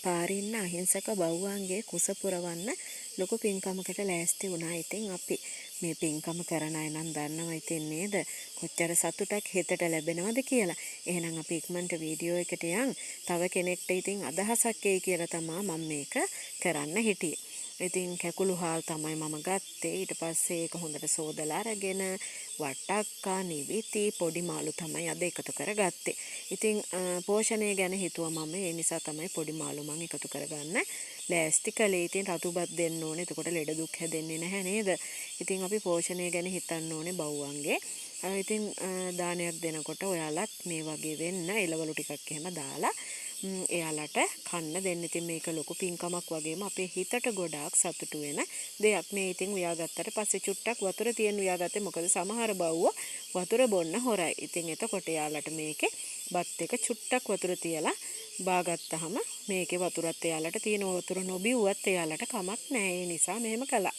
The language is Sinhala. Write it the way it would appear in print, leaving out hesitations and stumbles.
පාරේ ඉන්න අහිංසක බව්වන්ගේ කුස පුරවන්න ලොකු පින්කමකට ලෑස්ති වුණා. ඉතින් අපි මේ පින්කම කරන අය නම් දන්නවා ඉතින් නේද කොච්චර සතුටක් හිතට ලැබෙනවද කියලා. එහෙනම් අපි ඉක්මනට වීඩියෝ එකට යන්. තව කෙනෙක්ට ඉතින් අදහසක් එයි කියලා තමයි මම මේක කරන්න හිටියේ. ඉතින් කැකුළු හාල් තමයි මම ගත්තේ. ඊට පස්සේ ඒක හොඳට සෝදලා අරගෙන වටක්කා නිවිති පොඩි මාළු තමයි අද එකතු කරගත්තේ. ඉතින් පෝෂණය ගැන හිතුවා මම. ඒ නිසා තමයි පොඩි මාළු මම එකතු කරගන්න ලෑස්ති කළේ. ඉතින් රතුබත් දෙන්න ඕනේ. එතකොට ලෙඩ දුක් හැදෙන්නේ නැහැ නේද? ඉතින් අපි පෝෂණය ගැන හිතන්න ඕනේ බව්වන්ගේ. ඉතින් දානයක් දෙනකොට ඔයාලත් මේ වගේ වෙන්න එළවලු ටිකක් එහෙම දාලා එයාලට කන්න දෙන්න. ඉතින් මේක ලොකු පින්කමක් වගේම අපේ හිතට ගොඩාක් සතුටු වෙන දෙයක්. මේ ඉතින් උයාගත්තට පස්සේ චුට්ටක් වතුර තියෙන උයාගත්තේ මොකද සමහර බව්ව වතුර බොන්න හොරයි. ඉතින් එතකොට එයාලට මේකේ බත් එක චුට්ටක් වතුර තියලා බාගත්තාම මේකේ වතුරත් එයාලට තියෙන වතුර නොබිව්වත් එයාලට කමක් නැහැ. ඒ නිසා මෙහෙම කළා.